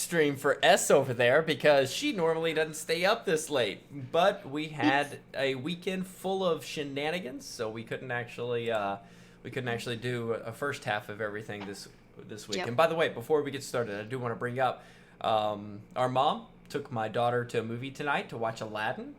stream for S over there because she normally doesn't stay up this late. But we had a weekend full of shenanigans, so we couldn't actually do a first half of everything this week. Yep. And by the way, before we get started, I do want to bring up our mom took my daughter to a movie tonight to watch Aladdin.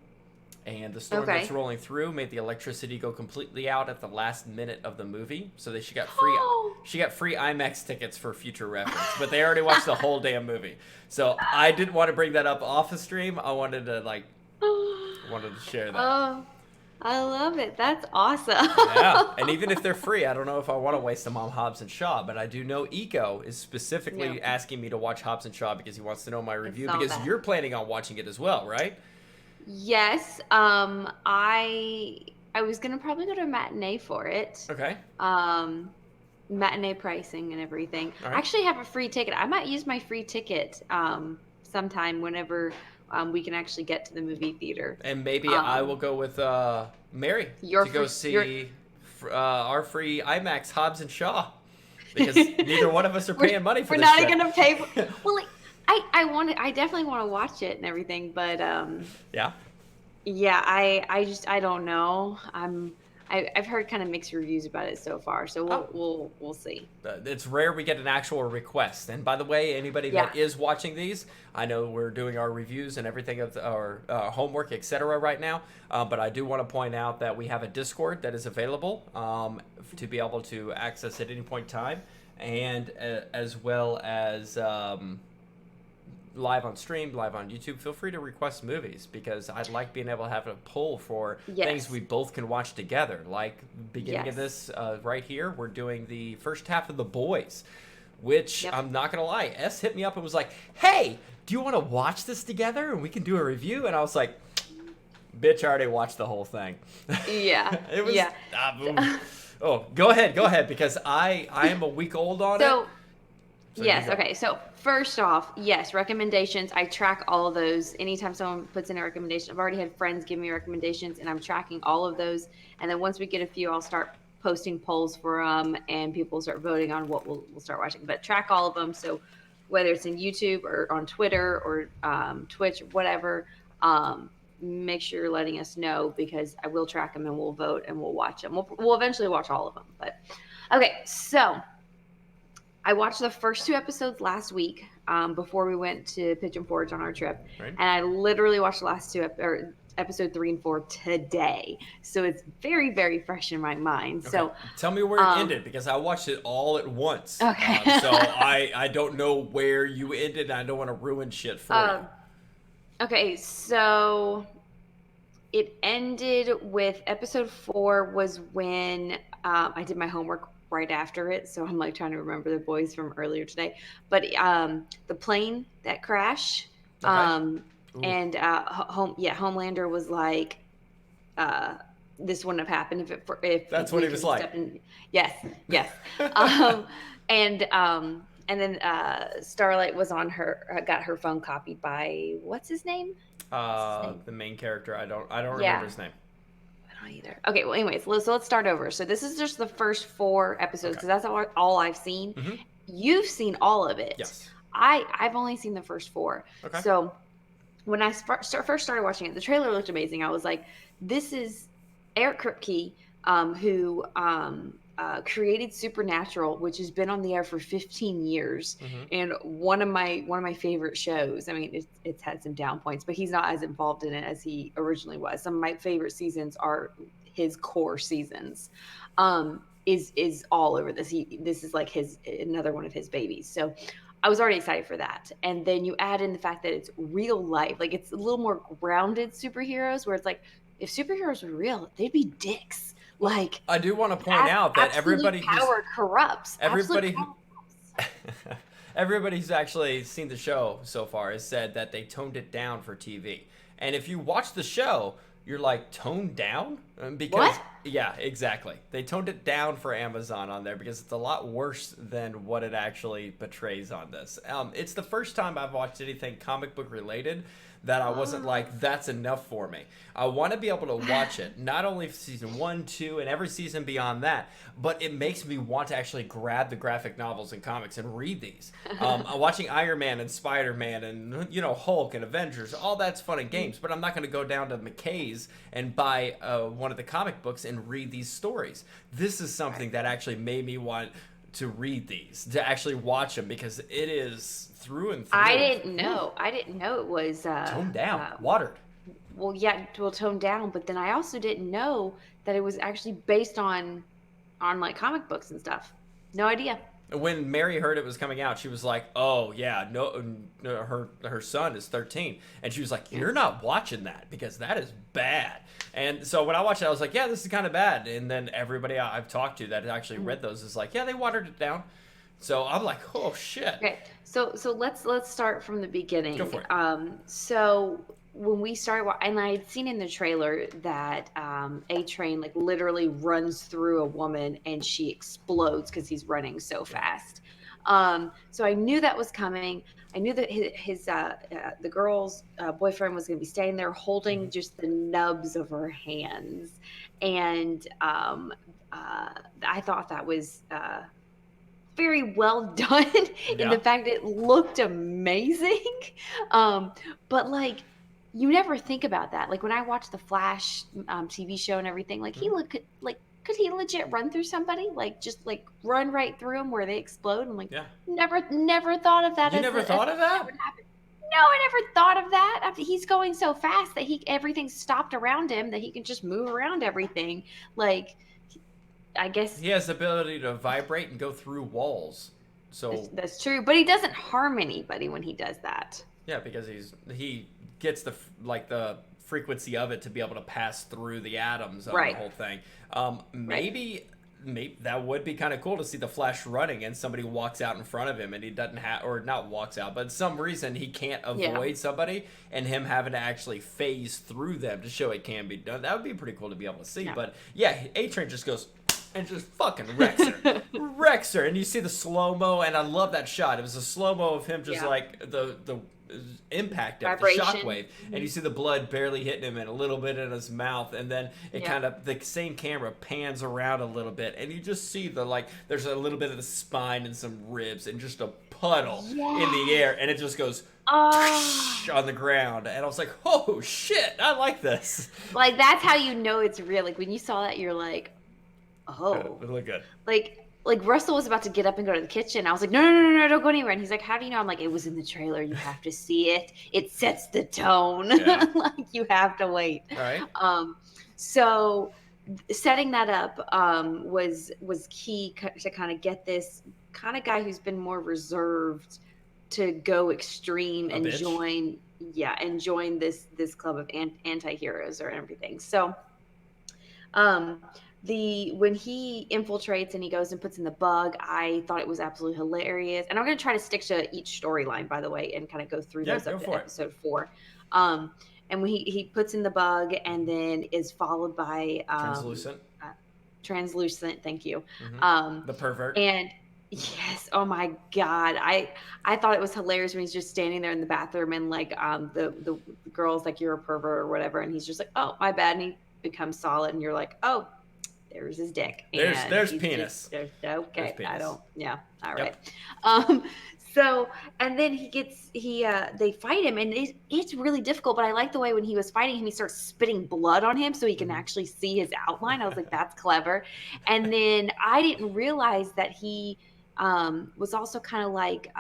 And the storm that's rolling through made the electricity go completely out at the last minute of the movie, so that she got free IMAX tickets for future reference. But they already watched the whole damn movie, so I didn't want to bring that up off the stream. I wanted to share that. Oh, I love it. That's awesome. Yeah, and even if they're free, I don't know if I want to waste them on Hobbs and Shaw, but I do know Eco is specifically asking me to watch Hobbs and Shaw because he wants to know my review because you're planning on watching it as well, right? Yes. I was gonna probably go to a matinee for it. Okay. Matinee pricing and everything. Right. I actually have a free ticket. I might use my free ticket sometime whenever we can actually get to the movie theater. And maybe I will go with Mary to go see our free IMAX Hobbs and Shaw because neither one of us are paying money for this. We're not gonna pay for. Well, like, I definitely want to watch it and everything, but I don't know. I've heard kind of mixed reviews about it so far, so we'll see. It's rare we get an actual request. And by the way, anybody that is watching these, I know we're doing our reviews and everything of our homework, etc. right now, but I do want to point out that we have a Discord that is available to be able to access at any point in time, and as well as live on stream, live on YouTube. Feel free to request movies because I'd like being able to have a poll for things we both can watch together. Like beginning of this right here, we're doing the first half of The Boys, which I'm not gonna lie, S hit me up and was like, "Hey, do you want to watch this together and we can do a review?" And I was like, "Bitch, I already watched the whole thing." Yeah. It was. Oh, go ahead, because I am a week old on it. So yes, okay. So first off, yes, recommendations. I track all of those. Anytime someone puts in a recommendation, I've already had friends give me recommendations, and I'm tracking all of those. And then once we get a few, I'll start posting polls for them, and people start voting on what we'll start watching. But track all of them. So whether it's in YouTube or on Twitter or Twitch or whatever, make sure you're letting us know because I will track them and we'll vote and we'll watch them. We'll eventually watch all of them. But okay, so I watched the first 2 episodes last week before we went to Pigeon Forge on our trip. Right. And I literally watched the last 2 episode 3 and 4 today. So it's very, very fresh in my mind. Okay. So tell me where it ended because I watched it all at once. Okay. So I don't know where you ended. And I don't want to ruin shit for you. Okay. So it ended with episode 4 was when I did my homework right after it, so I'm like trying to remember the boys from earlier today. But the plane that crashed, and Homelander was like, this wouldn't have happened if that's what he was like. Yes. And then Starlight was on got her phone copied by what's his name? The main character. I don't remember his name. Either. Okay, well, anyways, so let's start over. So this is just the first 4 episodes because that's all I've seen. Mm-hmm. You've seen all of it. Yes. I've only seen the first 4. Okay. So when I first started watching it, the trailer looked amazing. I was like, this is Eric Kripke, who created Supernatural, which has been on the air for 15 years, and one of my favorite shows. I mean, it's had some down points, but he's not as involved in it as he originally was. Some of my favorite seasons are his core seasons. Is all over this. This is like another one of his babies. So I was already excited for that. And then you add in the fact that it's real life, like it's a little more grounded superheroes, where it's like if superheroes were real, they'd be dicks. Like, I do want to point out that everybody power corrupts. Everybody who's actually seen the show so far has said that they toned it down for TV. And if you watch the show, you're like, toned down? Because what? Yeah, exactly. They toned it down for Amazon on there because it's a lot worse than what it actually portrays on this. It's the first time I've watched anything comic book related that I wasn't like, that's enough for me. I want to be able to watch it, not only season 1, 2, and every season beyond that, but it makes me want to actually grab the graphic novels and comics and read these. I'm watching Iron Man and Spider-Man and, Hulk and Avengers. All that's fun and games, but I'm not going to go down to McKay's and buy one of the comic books and read these stories. This is something that actually made me want to read these, to actually watch them, because it is through and through. I didn't know it was toned down, watered. Well, yeah, toned down, but then I also didn't know that it was actually based on like comic books and stuff. No idea. When Mary heard it was coming out, she was like, "Oh yeah, no, her son is 13," and she was like, "You're not watching that because that is bad." And so when I watched it, I was like, "Yeah, this is kind of bad." And then everybody I've talked to that actually read those is like, "Yeah, they watered it down." So I'm like, "Oh shit." Okay, so let's start from the beginning. Go for it. So when we started, and I had seen in the trailer that A-Train like literally runs through a woman and she explodes because he's running so fast. So I knew that was coming. I knew that his the girl's boyfriend was going to be standing there holding just the nubs of her hands, and I thought that was very well done in the fact it looked amazing. But like, you never think about that. Like when I watch the Flash TV show and everything, like he looked like, could he legit run through somebody? Like just like run right through them where they explode? I'm like, never thought of that. You never thought of that? No, I never thought of that. He's going so fast that everything's stopped around him that he can just move around everything. Like, I guess he has the ability to vibrate and go through walls. So that's true, but he doesn't harm anybody when he does that. Yeah, because he gets the frequency of it to be able to pass through the atoms of the whole thing. Maybe that would be kind of cool to see the Flash running and somebody walks out in front of him and he doesn't have, or not walks out, but some reason he can't avoid somebody and him having to actually phase through them to show it can be done. That would be pretty cool to be able to see. Yeah. But yeah, A-Train just goes and just fucking wrecks her. And you see the slow-mo, and I love that shot. It was a slow-mo of him just like the impact of the shockwave, and you see the blood barely hitting him and a little bit in his mouth, and then it kind of, the same camera pans around a little bit and you just see there's a little bit of the spine and some ribs and just a puddle in the air, and it just goes on the ground, and I was like, oh shit, I like this. Like, that's how you know it's real. Like when you saw that, you're like, oh, it looked good. Like Russell was about to get up and go to the kitchen. I was like, no, don't go anywhere. And he's like, how do you know? I'm like, it was in the trailer. You have to see it. It sets the tone. Yeah. Like, you have to wait. All right. So setting that up was key to kind of get this kind of guy who's been more reserved to go extreme and join this club of anti-heroes or everything. So when he infiltrates and he goes and puts in the bug, I thought it was absolutely hilarious. And I'm going to try to stick to each storyline, by the way, and kind of go through those up to episode 4. And when he puts in the bug and then is followed by translucent, thank you. Mm-hmm. The pervert. And yes, oh my God. I thought it was hilarious when he's just standing there in the bathroom and like the girl's like, you're a pervert or whatever, and he's just like, oh, my bad, and he becomes solid, and you're like, oh, there's his dick. There's penis. Okay, there's penis. I don't. Yeah, all right. So, and then they fight him, and it's really difficult. But I like the way when he was fighting him, he starts spitting blood on him so he can actually see his outline. I was like, that's clever. And then I didn't realize that he was also kind of like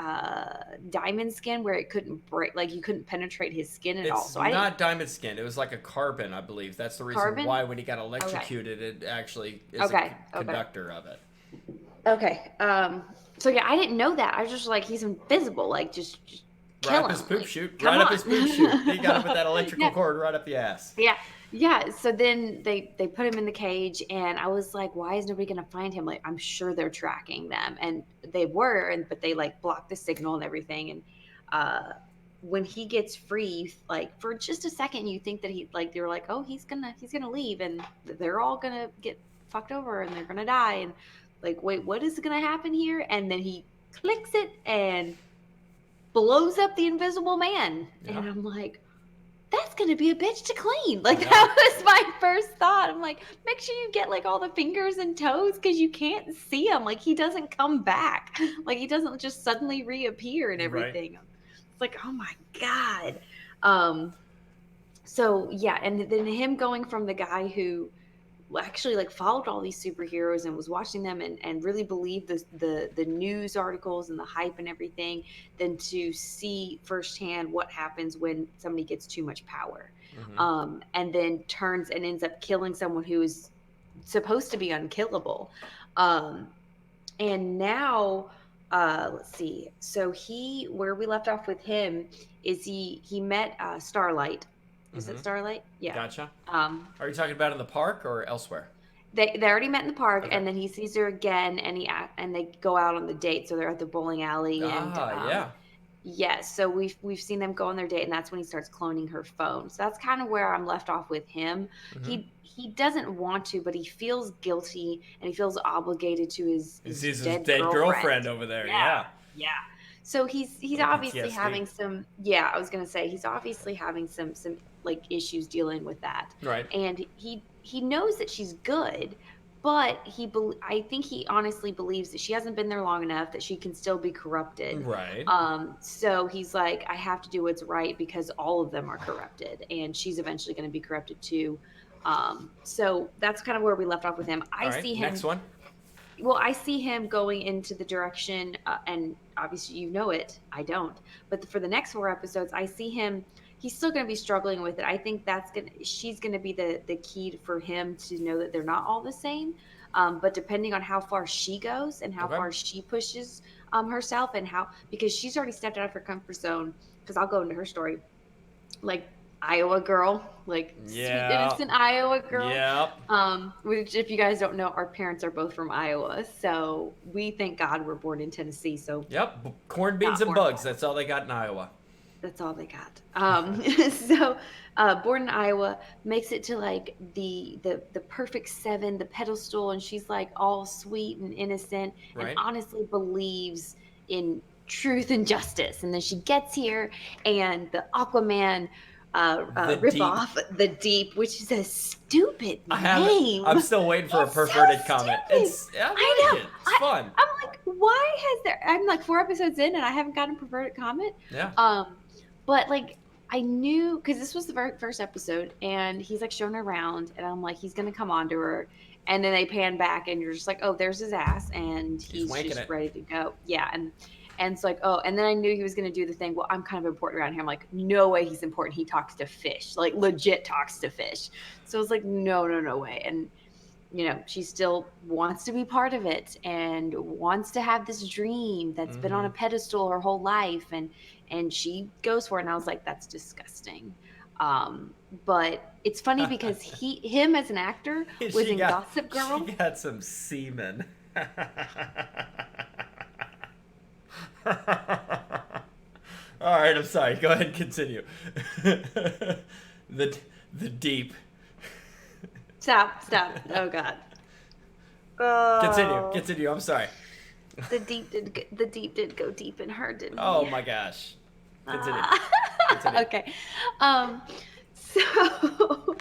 diamond skin, where it couldn't break, like you couldn't penetrate his skin at all. So it's not diamond skin. It was like a carbon, I believe. That's the reason why when he got electrocuted, it actually is a conductor of it. Okay. So yeah, I didn't know that. I was just like, he's invisible. Like just kill him. Right up his poop chute. Right up his poop chute. He got him with that electrical cord right up the ass. Yeah. Yeah, so then they put him in the cage, and I was like, why is nobody going to find him? Like, I'm sure they're tracking them, and they were, but they like blocked the signal and everything. And when he gets free, like for just a second, you think that they're like, oh, he's gonna leave, and they're all gonna get fucked over, and they're gonna die, and like, wait, what is gonna happen here? And then he clicks it and blows up the Invisible Man, and I'm like, that's gonna be a bitch to clean. Like that was my first thought. I'm like, make sure you get like all the fingers and toes because you can't see him. Like he doesn't come back. Like he doesn't just suddenly reappear and everything. Right. It's like, oh my God. So yeah, and then him going from the guy who actually like followed all these superheroes and was watching them and really believed the news articles and the hype and everything, than to see firsthand what happens when somebody gets too much power. And then turns and ends up killing someone who is supposed to be unkillable. And now let's see, so where we left off with him is he met Starlight. Is it Starlight? Yeah. Gotcha. Are you talking about in the park or elsewhere? They already met in the park, and then he sees her again, and they go out on the date. So they're at the bowling alley, and yeah. Yes, so we've seen them go on their date, and that's when he starts cloning her phone. So that's kind of where I'm left off with him. He doesn't want to, but he feels guilty, and he feels obligated to his dead girlfriend over there. Yeah. So he's obviously having some. Yeah, I was gonna say he's obviously having some like issues dealing with that. Right. And he knows that she's good, but I think he honestly believes that she hasn't been there long enough, that she can still be corrupted. Right. So he's like, I have to do what's right because all of them are corrupted, and she's eventually going to be corrupted too. So that's kind of where we left off with him. I see him. Next one. Well, I see him going into the direction, and obviously you know it, I don't. But for the next 4 episodes, I see him. He's still going to be struggling with it. I think she's going to be the key for him to know that they're not all the same. But depending on how far she goes and how far she pushes herself, and because she's already stepped out of her comfort zone. Because I'll go into her story, like Iowa girl, like sweet innocent Iowa girl. Yeah. Which, if you guys don't know, our parents are both from Iowa, so we thank God we're born in Tennessee. So corn, beans, and bugs. That's all they got in Iowa. That's all they got. So born in Iowa, makes it to like the perfect 7, the pedestal, and she's like all sweet and innocent, and honestly believes in truth and justice. And then she gets here, and the Aquaman rip off the Deep, which is a stupid name. I'm still waiting for a perverted comment. I know. It's fun. I'm like, why has there? I'm like 4 episodes in, and I haven't gotten a perverted comment. Yeah. But like I knew, because this was the very first episode, and he's like showing her around, and I'm like, he's gonna come on to her, and then they pan back, and you're just like, oh, there's his ass, and he's just ready to go. Yeah, and it's like, oh, and then I knew he was gonna do the thing. Well, I'm kind of important around here. I'm like, no way, he's important. He talks to fish, like legit talks to fish. So I was like, no way. And she still wants to be part of it and wants to have this dream that's been on a pedestal her whole life, and she goes for it. And I was like, that's disgusting. But it's funny because him as an actor was in Gossip Girl. She got some semen. All right, I'm sorry. Go ahead and continue. The Deep. Stop. Oh God. Continue. I'm sorry. The deep did go deep in her, didn't he? Oh my gosh. Continue. Okay. So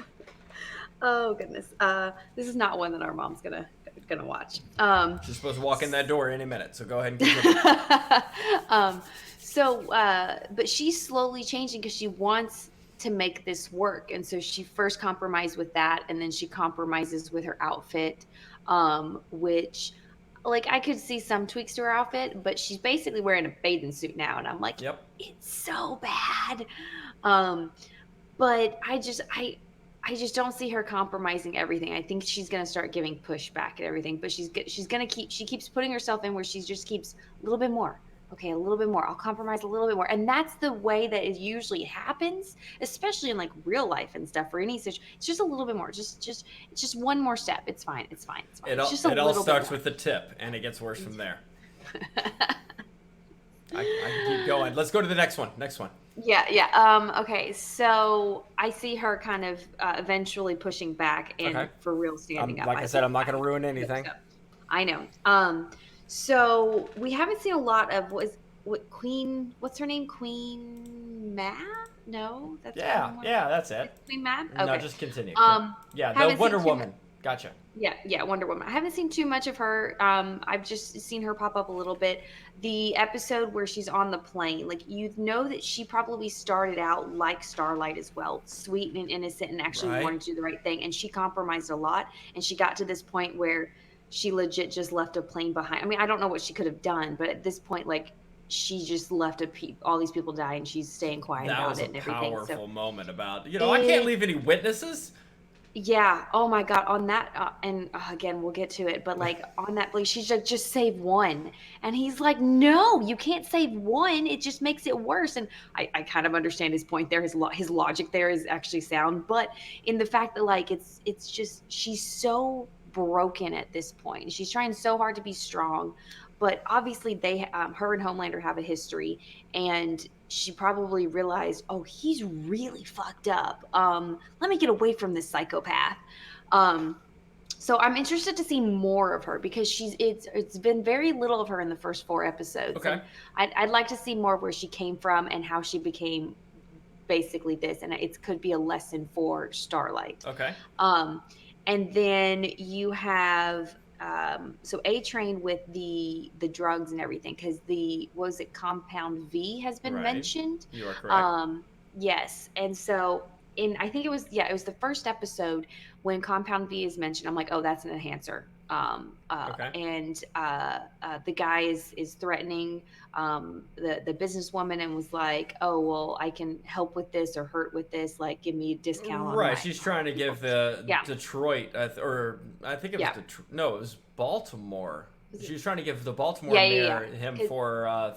oh goodness. This is not one that our mom's gonna watch. She's supposed to walk in that door any minute, so go ahead and continue. But she's slowly changing because she wants to make this work, and so she first compromised with that, and then she compromises with her outfit, which, like, I could see some tweaks to her outfit, but she's basically wearing a bathing suit now, and I'm like, it's so bad. But I just don't see her compromising everything. I think she's going to start giving pushback and everything, but she keeps putting herself in where she just keeps a little bit more. Okay, a little bit more. I'll compromise a little bit more. And that's the way that it usually happens, especially in like real life and stuff, or any situation. It's just a little bit more. It's just one more step. It's fine. It all starts with the tip, and it gets worse from there. I can keep going. Let's go to the next one. Yeah. Okay. So I see her kind of eventually pushing back and for real standing up. Like I said, I'm not going to ruin anything. I know. So we haven't seen a lot of what Queen. What's her name? Queen Mab? No, that's that's it. It's Queen Mab. Okay. No, just continue. The Wonder Woman. Gotcha. Yeah, Wonder Woman. I haven't seen too much of her. I've just seen her pop up a little bit. The episode where she's on the plane, like you know that she probably started out like Starlight as well, sweet and innocent and actually wanting to do the right thing. And she compromised a lot. And she got to this point where she legit just left a plane behind. I mean, I don't know what she could have done, but at this point, like she just left all these people die and she's staying quiet about it and everything. That was a powerful moment about, I can't leave any witnesses. Yeah. Oh my God. On that, and again, we'll get to it, but like on that place, she's like, just save one. And he's like, no, you can't save one. It just makes it worse. And I kind of understand his point there. His logic there is actually sound, but in the fact that like, it's just, she's so broken at this point. She's trying so hard to be strong, but obviously her and Homelander have a history, and she probably realized, oh, he's really fucked up. Let me get away from this psychopath. So I'm interested to see more of her because it's been very little of her in the first 4 episodes. Okay. I'd like to see more of where she came from and how she became basically this, and it could be a lesson for Starlight. Okay. And then you have so A-Train with the drugs and everything, because was it Compound V has been mentioned? You are correct. Yes. And so I think it was the first episode when Compound V is mentioned. I'm like, oh, that's an enhancer. And the guy is threatening the businesswoman and was like, oh, well, I can help with this or hurt with this, like give me a discount. Right. She's trying to give the Detroit, or I think it was no, it was Baltimore. She was trying to give the Baltimore mayor him for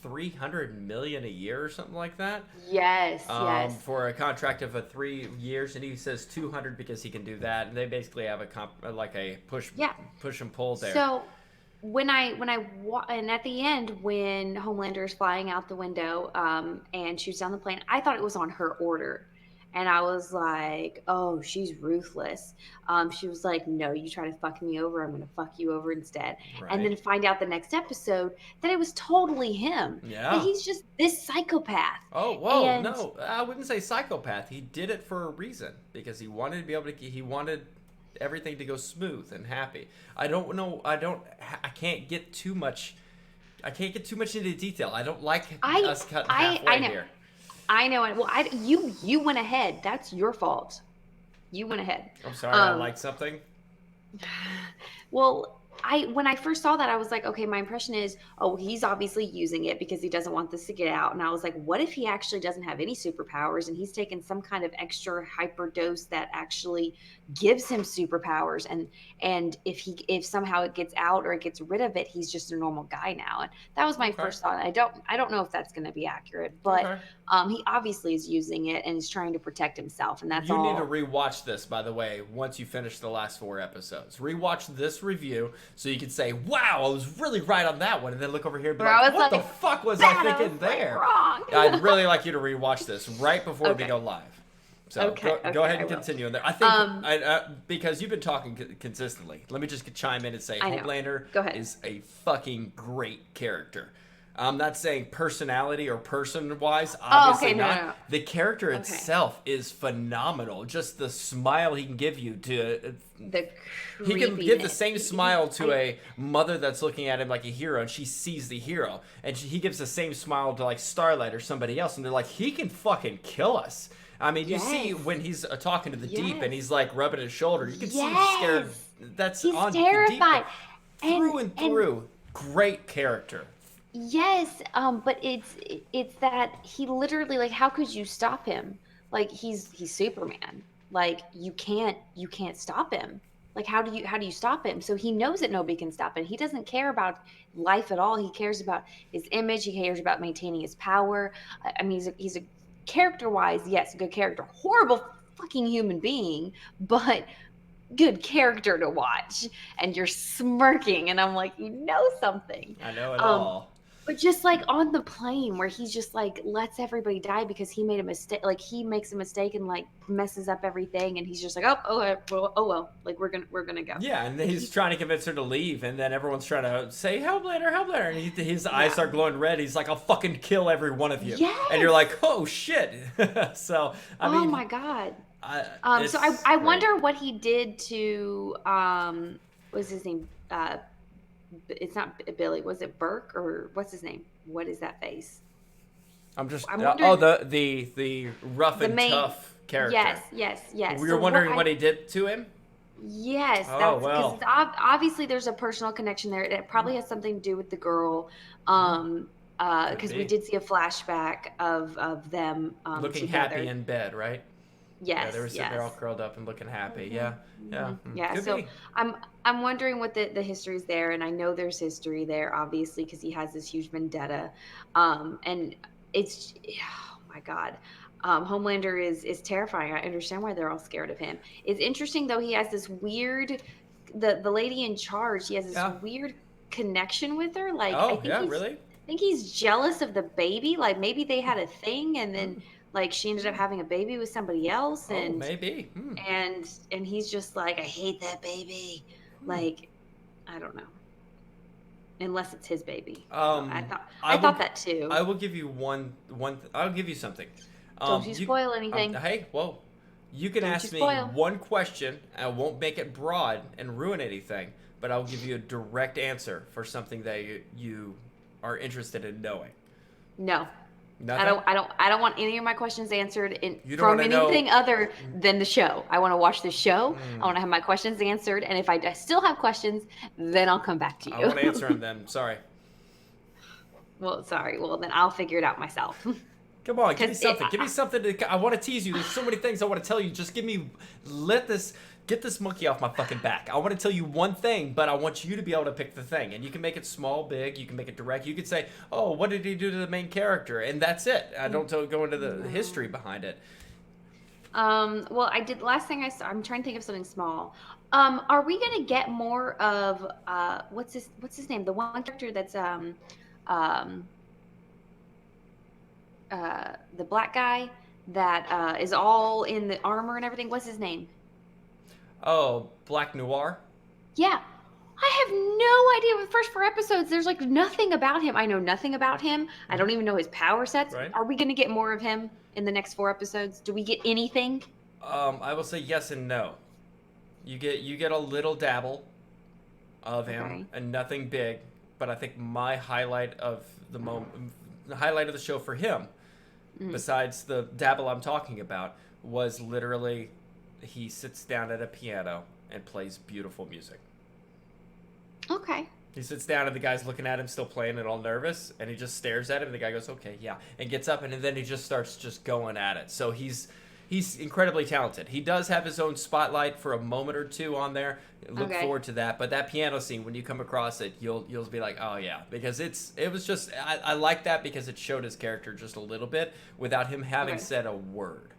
300 million a year or something like that. Yes. For a contract of 3 years, and he says 200 because he can do that. And they basically have a push and pull there. So and at the end when Homelander is flying out the window and shoots down the plane, I thought it was on her order. And I was like, oh, she's ruthless. She was like, no, you try to fuck me over, I'm going to fuck you over instead. Right. And then find out the next episode that it was totally him. Yeah. That he's just this psychopath. Oh, whoa, no. I wouldn't say psychopath. He did it for a reason. Because he wanted to be able to, he wanted everything to go smooth and happy. I can't get too much into detail. I don't like us cutting halfway here. I know. Well, you went ahead. That's your fault. You went ahead. I'm sorry. I like something. Well, when I first saw that, I was like, okay, my impression is, oh, he's obviously using it because he doesn't want this to get out. And I was like, what if he actually doesn't have any superpowers and he's taken some kind of extra hyper dose that actually gives him superpowers, and if somehow it gets out or it gets rid of it, he's just a normal guy now. And that was my first thought. I don't know if that's going to be accurate, but he obviously is using it and is trying to protect himself, and that's all. You need to rewatch this, by the way, once you finish the last 4 episodes. Rewatch this review so you can say, wow, I was really right on that one, and then look over here and be like, what the fuck was I thinking there? Wrong. I'd really like you to rewatch this right before we go live. So go ahead and continue. I think because you've been talking consistently, let me just chime in and say Homelander is a fucking great character. I'm not saying personality or person-wise, obviously not. No. The character itself is phenomenal. Just the smile he can give you he can give the same smile to a mother that's looking at him like a hero, and she sees the hero, and he gives the same smile to like Starlight or somebody else, and they're like, he can fucking kill us. I mean, you see when he's talking to the Deep and he's like rubbing his shoulder, you can see he's scared. He's on terrified. The Deep. Through and through, great character. Yes, but it's that he literally, like, how could you stop him? Like, he's Superman. Like, you can't stop him. Like, how do you stop him? So he knows that nobody can stop him. He doesn't care about life at all. He cares about his image. He cares about maintaining his power. I mean, he's a character-wise, yes, good character. Horrible fucking human being, but good character to watch. And you're smirking, and I'm like, you know something. I know it all. But just like on the plane where he's just like lets everybody die because he made a mistake. Like he makes a mistake and like messes up everything, and he's just like, oh well, like we're gonna go. Yeah, and Like he's trying to convince her to leave, and then everyone's trying to say, help later, and his eyes yeah. start glowing red. He's like, I'll fucking kill every one of you. Yes. And you're like, oh shit. So I mean, oh my god. So I great. wonder what he did to what's his name? It's not Billy. Was it Burke or what's his name? What is that face? I'm just I'm wondering, the rough and tough character. Yes. We were wondering what he did to him. Yes, Oh, that's well. because obviously there's a personal connection there. It probably has something to do with the girl, because we did see a flashback of them looking together. happy in bed, right? Yes, Yeah, they were sitting there all curled up and looking happy. Yeah. Yeah. So be. I'm wondering what the history is there, and I know there's history there, obviously, because he has this huge vendetta, and it's oh my god. Homelander is terrifying. I understand why they're all scared of him. It's interesting though. He has this weird, the lady in charge. He has this weird connection with her. Like I think really? I think he's jealous of the baby. Like maybe they had a thing, and then like she ended up having a baby with somebody else, and maybe. and he's just like, I hate that baby. Like I don't know. Unless it's his baby. I thought that too. I will give you one. I'll give you something. Don't you spoil anything. Hey, whoa! You can ask me one question. I won't make it broad and ruin anything, but I'll give you a direct answer for something that you are interested in knowing. No. Nothing? I don't want any of my questions answered from anything other than the show. I want to watch the show. I want to have my questions answered, and if I still have questions, then I'll come back to you. I won't answer them then. Sorry. Well, sorry. Well, then I'll figure it out myself. Come on, give me something. Give me something. I want to tease you. There's so many things I want to tell you. Just get this monkey off my fucking back. I want to tell you one thing, but I want you to be able to pick the thing. And you can make it small, big. You can make it direct. You could say, oh, what did he do to the main character? And that's it. I don't go into the history behind it. Well, I did. Last thing I saw, I'm trying to think of something small. Are we going to get more of, what's his name? The one character that's, the black guy that is all in the armor and everything. What's his name? Oh, Black Noir? Yeah. I have no idea. With the first 4 episodes, there's like nothing about him. I know nothing about him. I don't even know his power sets. Right. Are we going to get more of him in the next 4 episodes? Do we get anything? I will say yes and no. You get a little dabble of him and nothing big, but I think my highlight of the highlight of the show for him, besides the dabble I'm talking about, was literally he sits down at a piano and plays beautiful music. Okay. He sits down and the guy's looking at him still playing and all nervous, and he just stares at him and the guy goes, okay, yeah, and gets up and then he just starts just going at it. So he's incredibly talented. He does have his own spotlight for a moment or two on there. Look forward to that. But that piano scene, when you come across it, you'll be like, oh yeah, because it was just I like that because it showed his character just a little bit without him having said a word.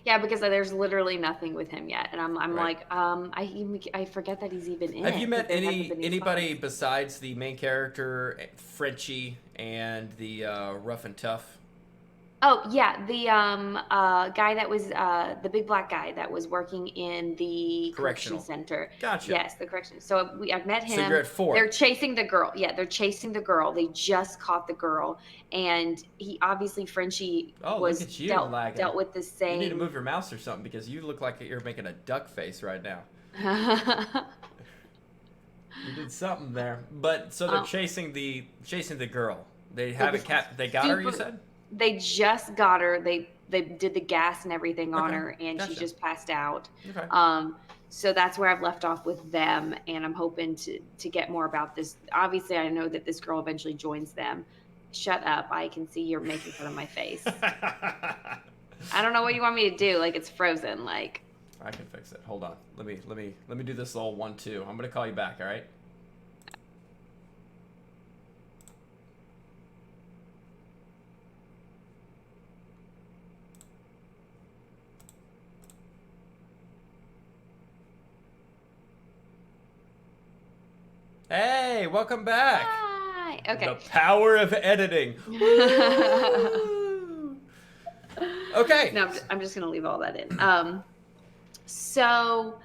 Yeah, because there's literally nothing with him yet, and I'm like, I forget that he's even in it. Have you met anybody besides the main character, Frenchie, and the rough and tough? Oh yeah, the guy that was the big black guy that was working in the correction center. Gotcha. Yes, the correction. So I've met him. So you're at 4. They're chasing the girl. Yeah, they're chasing the girl. They just caught the girl, and he obviously Frenchie was dealt with the same. You need to move your mouse or something because you look like you're making a duck face right now. You did something there, but so they're chasing the girl. They haven't they got her. You said. They just got her. They did the gas and everything on her, and she just passed out. Okay. So that's where I've left off with them, and I'm hoping to get more about this. Obviously, I know that this girl eventually joins them. Shut up! I can see you're making fun of my face. I don't know what you want me to do. Like it's frozen. Like I can fix it. Hold on. Let me do this all 1-2. I'm gonna call you back. All right. Hey, welcome back. Hi. Okay. The power of editing. Okay. No, I'm just gonna leave all that in. So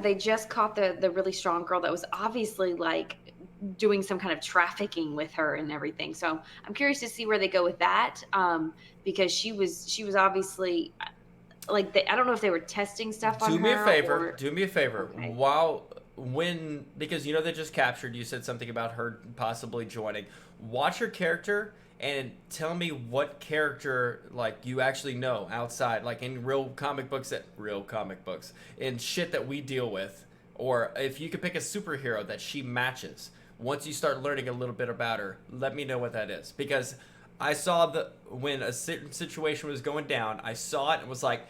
they just caught the really strong girl that was obviously like doing some kind of trafficking with her and everything. So I'm curious to see where they go with that, because she was obviously like I don't know if they were testing stuff on her. Do me a favor. Okay. Because they just captured. You said something about her possibly joining. Watch her character and tell me what character like you actually know outside, like in real comic books and shit that we deal with, or if you could pick a superhero that she matches. Once you start learning a little bit about her, let me know what that is, because I saw when a certain situation was going down, I saw it and was like,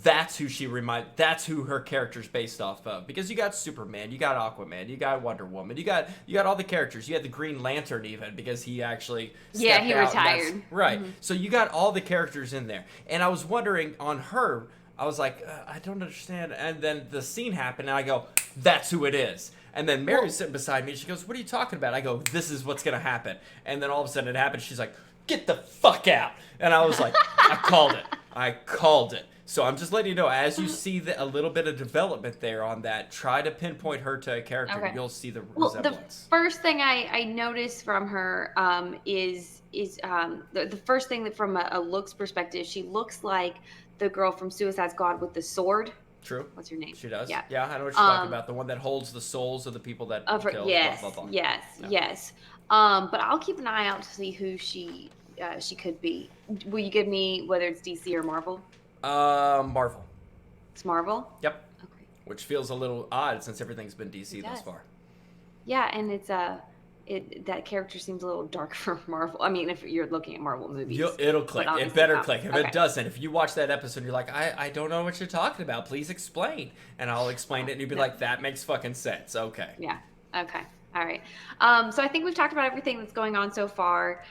that's who her character's based off of. Because you got Superman, you got Aquaman, you got Wonder Woman, you got all the characters. You had the Green Lantern even, because he actually stepped he out, retired. Right. Mm-hmm. So you got all the characters in there. And I was wondering on her, I was like, I don't understand. And then the scene happened and I go, that's who it is. And then Mary's sitting beside me and she goes, what are you talking about? I go, this is what's going to happen. And then all of a sudden it happened. She's like, get the fuck out. And I was like, I called it. So I'm just letting you know, as you see a little bit of development there on that, try to pinpoint her to a character. Okay. You'll see the resemblance. The first thing I noticed from her is the first thing that from a looks perspective, she looks like the girl from Suicide Squad with the sword. True. What's her name? She does. Yeah, I know what you're talking about. The one that holds the souls of the people that killed. Yes, blah, blah, blah. Yes. But I'll keep an eye out to see who she could be. Will you give me whether it's DC or Marvel? Marvel. It's Marvel? Yep. Okay. Which feels a little odd since everything's been DC thus far. Yeah, and it's that character seems a little dark for Marvel. I mean, if you're looking at Marvel movies. It'll click. It better click. If it doesn't, if you watch that episode, you're like, I don't know what you're talking about. Please explain. And I'll explain it, and you'll be like, that makes fucking sense. Okay. Yeah. Okay. All right. So I think we've talked about everything that's going on so far.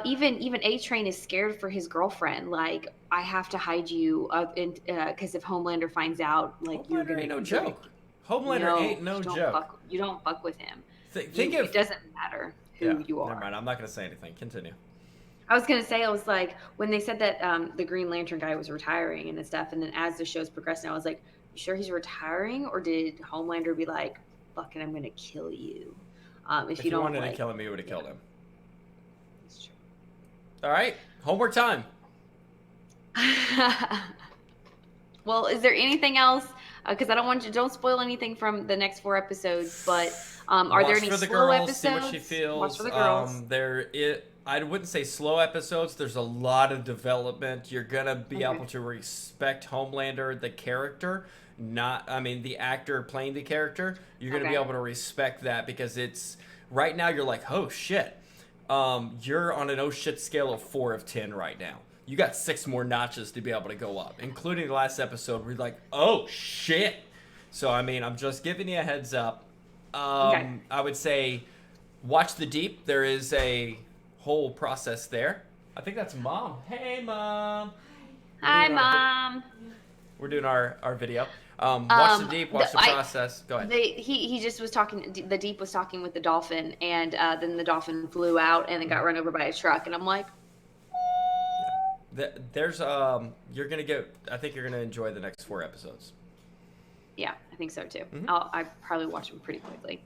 Even A-Train is scared for his girlfriend. Like, I have to hide you because if Homelander finds out, like, Homelander you're gonna ain't no joke. Homelander ain't no joke. You don't fuck with him. It doesn't matter who you are. Never mind. I'm not gonna say anything. Continue. I was gonna say, I was like, when they said that the Green Lantern guy was retiring and stuff, and then as the show's progressing, I was like, you sure he's retiring, or did Homelander be like, fucking, I'm gonna kill you? If you don't wanted to kill him, you would have killed him. That's true. All right, homework time. Well, is there anything else? Because I don't spoil anything from the next 4 episodes. But are there any slow episodes? See what she feels. Watch for the girls. I wouldn't say slow episodes. There's a lot of development. You're gonna be able to respect Homelander, the character, the actor playing the character. You're gonna be able to respect that, because it's right now. You're like, oh shit. You're on an oh shit scale of 4 of 10 right now. You got 6 more notches to be able to go up, including the last episode where you're like, oh shit. So I'm just giving you a heads up. I would say watch The Deep. There is a whole process there. I think that's Mom. Hey, Mom. Hi, Mom. We're doing our video. Watch The Deep. Watch the process. Go ahead. He just was talking. The Deep was talking with the dolphin, and then the dolphin flew out and then got run over by a truck. And I'm like, there's you're gonna I think you're gonna enjoy the next 4 episodes. Yeah, I think so too. Mm-hmm. I probably watch them pretty quickly.